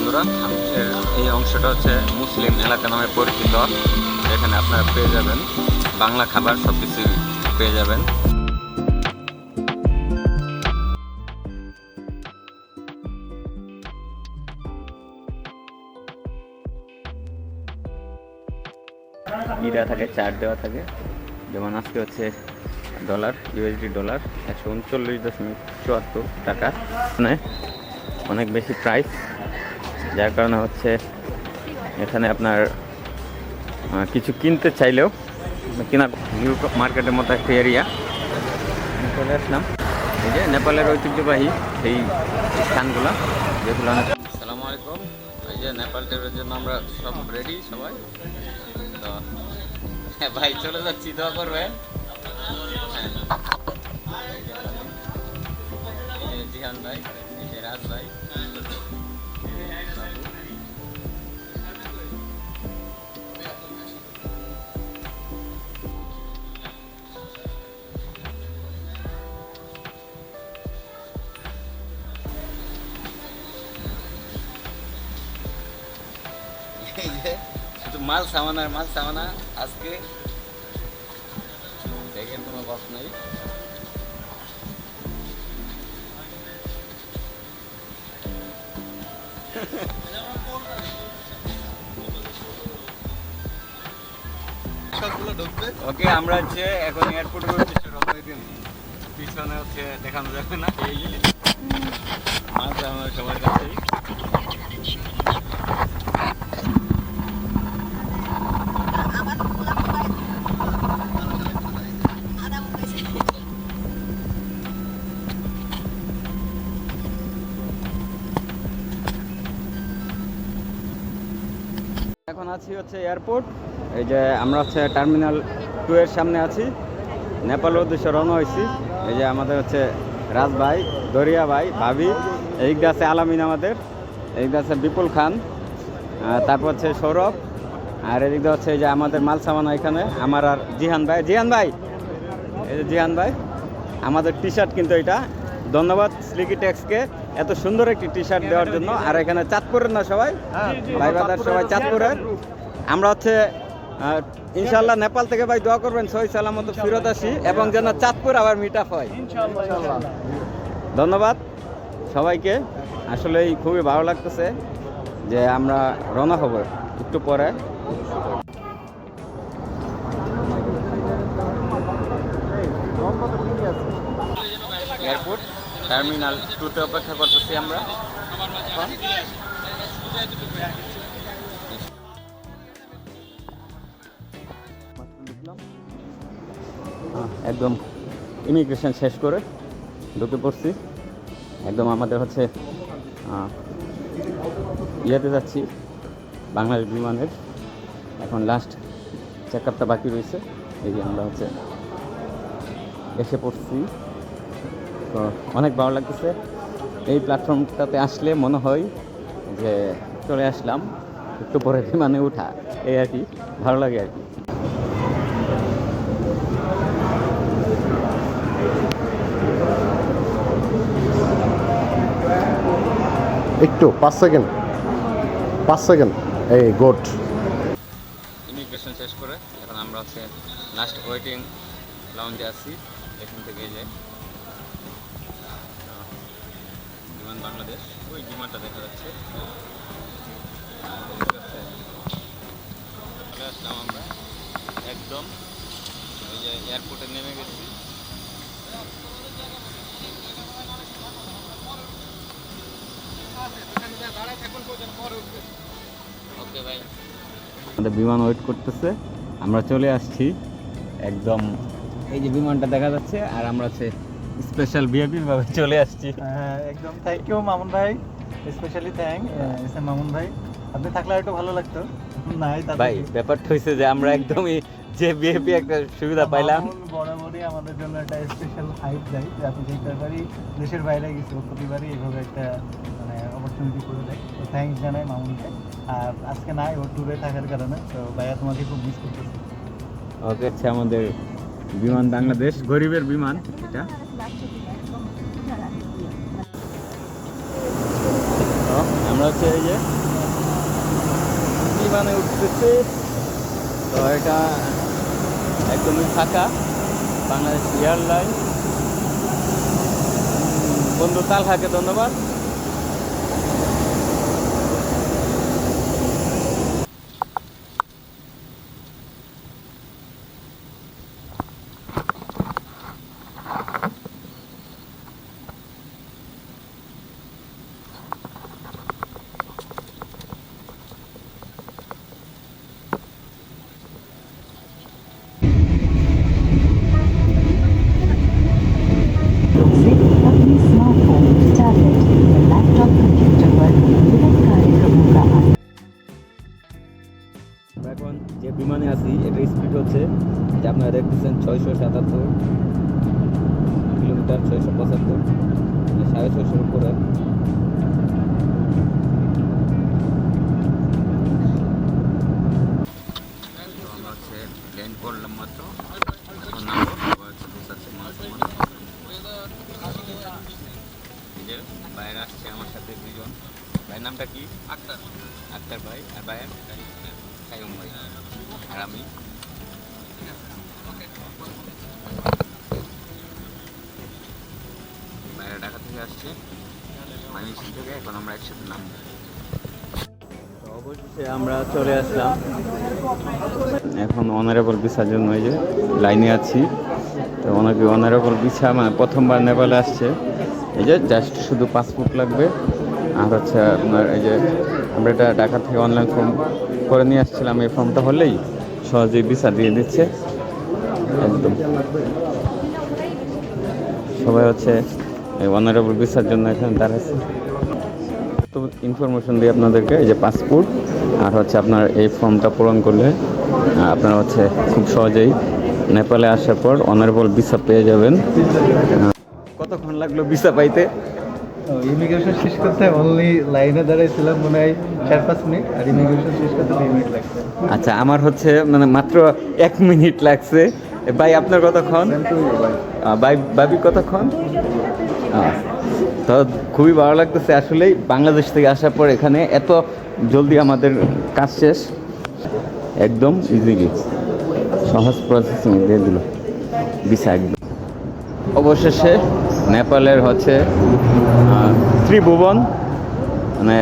বন্ধুরা, এই অংশটা হচ্ছে মুসলিম এলাকা নামে পরিচিত। এখানে আপনারা পেয়ে যাবেন বাংলা খাবার, সব কিছু পেয়ে যাবেন। দেওয়া থাকে, চার্ট দেওয়া থাকে। যেমন আজকে হচ্ছে ডলার, ইউএসডি ডলার 139.74 টাকা, মানে অনেক বেশি প্রাইস, যার কারণে হচ্ছে এখানে আপনার কিছু কিনতে চাইলেও কেনা, নিউ মার্কেটের মতো একটা এরিয়া চলে আসলাম। এই যে নেপালের ঐতিহ্যবাহী সেই স্থানগুলো, যেগুলো অনেক। আসসালামু আলাইকুম। এই যে নেপাল ট্রিপের জন্য আমরা সব রেডি সবাই। তো ভাই চলে যাচ্ছি, দোয়া করবেন। জিহান ভাই, এই যে রাজ ভাই, শুধু মাল সামানা আর মাল সামানা। আজকে দেখেন কোনো বস নাই। ওকে, আমরা হচ্ছে এখন এয়ারপোর্টের উদ্দেশ্যে রওনা দিন। পিছনে হচ্ছে দেখানো যাবে না, এই মাল সামানা সবার কাছেই। এখন আছি হচ্ছে এয়ারপোর্ট। এই যে আমরা হচ্ছে টার্মিনাল 2 এর সামনে আছি, নেপালের উদ্দেশ্যে রওনা হয়েছি। এই যে আমাদের হচ্ছে রাজ ভাই, দরিয়া ভাই, ভাবি, এইদিকে আছে আলামিন, আমাদের এইদিকে আছে বিপুল খান, তারপর হচ্ছে সৌরভ, আর এদিকে হচ্ছে এই যে আমাদের মাল সামানা এখানে আমার আর জিহান ভাই। জিহান ভাই, এই যে জিহান ভাই, আমাদের টি শার্ট কিন্তু এটা। ধন্যবাদ স্লিকি টেক্সকে এত সুন্দর একটি টি শার্ট দেওয়ার জন্য। আর এখানে চাঁদপুরের না সবাই, ভাই বাদার সবাই চাঁদপুরের। আমরা হচ্ছে ইনশাল্লাহ নেপাল থেকে ভাই দোয়া করবেন সহি সালামত ফিরত আসি, এবং যেন চাঁদপুর আবার মিট আপ হয়। ধন্যবাদ সবাইকে। আসলেই খুবই ভালো লাগতেছে যে আমরা রওনা হব একটু পরে। এয়ারপোর্ট টার্মিনাল 2-তে অপেক্ষা করতেছি আমরা। একদম ইমিগ্রেশন শেষ করে ঢুকে পড়ছি। একদম আমাদের হচ্ছে ইয়েতে যাচ্ছি, বাংলাদেশ বিমানের। এখন লাস্ট চেক আপটা বাকি রয়েছে। এই যে আমরা হচ্ছে এসে পড়ছি। তো অনেক ভালো লাগতেছে। এই প্ল্যাটফর্মটাতে আসলে মনে হয় যে চলে আসলাম, একটু পরে বিমানে উঠা, এই আর কি, ভালো লাগে আর কি। একটু 5 সেকেন্ড এই গুড। ইমিগ্রেশন শেষ করে এখন আমরা হচ্ছে লাস্ট ওয়েটিং লাউঞ্জে আছি। এখান থেকে যে বিমান বাংলাদেশ, ওই বিমানটা দেখা যাচ্ছে। চলে আসলাম আমরা একদম, এই যে এয়ারপোর্টে নেমে গেছি। ওকে ভাই, আমাদের বিমান ওয়েট করতেছে, আমরা চলে আসছি একদম। এই যে বিমানটা দেখা যাচ্ছে, আর আমরা হচ্ছে স্পেশাল ভিআইপি ভাবে চলে আসছি। একদম থ্যাংক ইউ মামুন ভাই, specially thank S M Mamun ভাই। আপনি থাকলে একটু ভালো লাগতো। নাই ভাই ব্যাপারটা হয়েছে যে আমরা একদমই যে ভিআইপি একটা সুবিধা পাইলাম। বরাবরই আমাদের জন্য একটা স্পেশাল হাইপ দেয় যে আপনি প্রতিবারই দেশের বাইরে গেছি, প্রতিবারই এইভাবে একটা মানে অপরচুনিটি করে দেয়। তো থ্যাংকস জানাই মামুনকে। আর আজকে নাই, ওর ট্যুরে থাকার কারণে। তো ভাইয়া তোমাকে খুব মিস করতেছি। ওকে, হচ্ছে আমাদের বিমান বাংলাদেশ, গরিবের বিমান এটা। আমরা হচ্ছে এই যে বিমানে উঠতেছি। তো এটা একদমই ফাঁকা, বাংলাদেশ এয়ারলাইন। বন্ধু তালহাকে ধন্যবাদ। से अपने स्मार्टफोन, टैबलेट या लैपटॉप कंप्यूटर पर विभिन्न कार्यक्रमों का এখন যে বিমানে আছি এটার স্পিড হচ্ছে যে আপনারা দেখতেছেন 677 কিলোমিটার, 675, 650 উপরে। আমরা হচ্ছে ল্যান্ড করলাম মাত্র, এখন নামবো। বাইরে আসছে আমার সাথে দুজন। ভাইয়ের নামটা কি? আক্তার। আক্তার ভাই। আর ভাইয়ের সায়ম ভাই। আর আমি। বাইরে ঢাকা থেকে আসছে, ময়মনসিংহ থেকে। এখন আমরা একসাথে নামবো। তো অবশেষে আমরা চলে আসলাম। এখন অনারেবল ভিসার জন্য এই যে লাইনে আছি। তো অনেকে অনারেবল ভিসা মানে প্রথমবার নেপালে আসছে। এই যে জাস্ট শুধু পাসপোর্ট লাগবে, আর হচ্ছে আপনার এই যে আমরা এটা ঢাকা থেকে অনলাইন ফর্ম করে নিয়ে আসছিলাম। এই ফর্মটা হলেই সহজেই ভিসা দিয়ে দিচ্ছে একদম। সবাই হচ্ছে এই অনারেবল ভিসার জন্য এখানে দাঁড়াচ্ছে। তো ইনফরমেশন দিই আপনাদেরকে, এই যে পাসপোর্ট আর হচ্ছে আপনার এই ফর্মটা পূরণ করলে আপনারা হচ্ছে খুব সহজেই নেপালে আসার পর অনারেবল ভিসা পেয়ে যাবেন। কতক্ষণ লাগলো ভিসা পাইতে? ইমিগ্রেশন শেষ করতে অনলি লাইনে দাঁড়াইছিলাম মনে হয় 4-5 মিনিট, আর ইমিগ্রেশন শেষ করতে 2 মিনিট লাগছে। আচ্ছা, আমার হচ্ছে মানে মাত্র 1 মিনিট লাগছে। ভাই আপনার কতক্ষণ? ভাবি কতক্ষণ? তো খুবই ভালো লাগতেছে আসলেই। বাংলাদেশ থেকে আসার পর এখানে এত জলদি আমাদের কাজ শেষ, একদম ইজিলি সহজ প্রসেসিং দিয়ে দিল ভিসা একদম। অবশেষে নেপালের হচ্ছে ত্রিভুবন মানে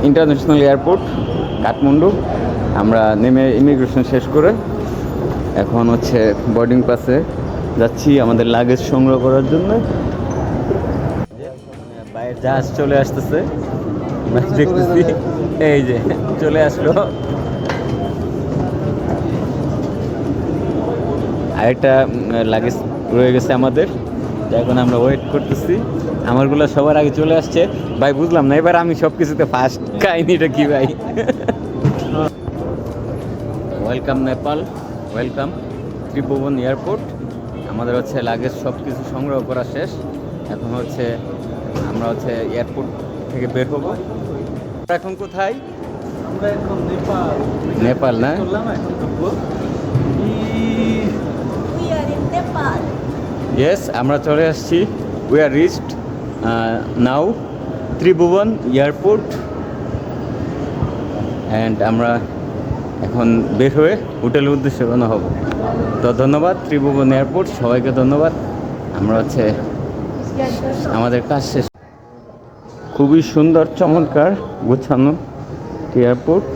ইন্টারন্যাশনাল এয়ারপোর্ট কাঠমান্ডু আমরা নেমে ইমিগ্রেশন শেষ করে এখন হচ্ছে বোর্ডিং পাসে যাচ্ছি আমাদের লাগেজ সংগ্রহ করার জন্য। বাইরের জাহাজ চলে আসতেছে, দেখতেছি এই যে চলে আসলো। আরেকটা লাগেজ রয়ে গেছে আমাদের, এখন আমরা ওয়েট করতেছি। আমারগুলো সবার আগে চলে আসছে। ভাই বুঝলাম না এবার আমি সব কিছুতে ফার্স্ট, কাহিনিটা কি ভাই? ওয়েলকাম নেপাল, ওয়েলকাম ত্রিভুবন এয়ারপোর্ট। আমাদের হচ্ছে লাগেজ সব কিছু সংগ্রহ করা শেষ। এখন হচ্ছে আমরা হচ্ছে এয়ারপোর্ট থেকে বের হবো। এখন কোথায়? আমরা এখন নেপাল। নেপাল না? ইয়েস, আমরা চলে আসছি। We are reached now Tribhuvan airport and আমরা এখন বের হয়ে হোটেলের উদ্দেশ্যে রওনা হব। তো ধন্যবাদ ত্রিভুবন এয়ারপোর্ট, সবাইকে ধন্যবাদ। আমরা হচ্ছে আমাদের কাজ শেষ। খুবই সুন্দর চমৎকার গোছানো এয়ারপোর্ট।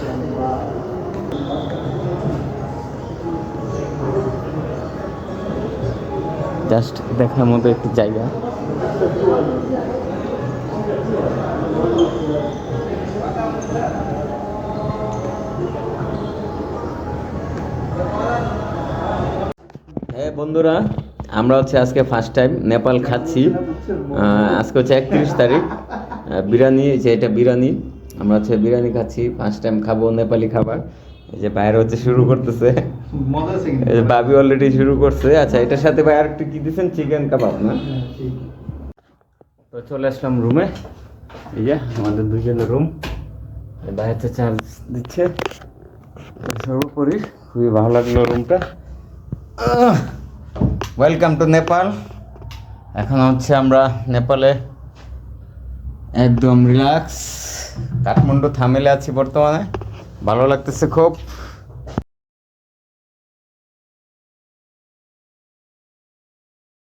জাস্ট দেখার মতো একটি জায়গা। হ্যাঁ বন্ধুরা, আমরা হচ্ছে আজকে ফার্স্ট টাইম নেপাল খাচ্ছি। আজকে হচ্ছে 31 তারিখ। বিরিয়ানি, যে এটা বিরিয়ানি, আমরা হচ্ছে বিরিয়ানি খাচ্ছি। ফার্স্ট টাইম খাবো নেপালি খাবার। এই যে বাইরে হচ্ছে শুরু করতেছে, ভাবি অলরেডি শুরু করছে। আচ্ছা, এটার সাথে ভাই আর একটু কি দিচ্ছেন? চিকেন কাবাব না? তো চলে আসলাম রুমে। এই যে আমাদের দুজনের রুম, ভাই হচ্ছে চার্জ দিচ্ছে। শুরু করি। খুবই ভালো লাগলো রুমটা। Welcome to Nepal. এখন হচ্ছে আমরা নেপালে একদম রিল্যাক্স কাঠমান্ডু থামেলে আছি বর্তমানে, ভালো লাগতেছে খুব।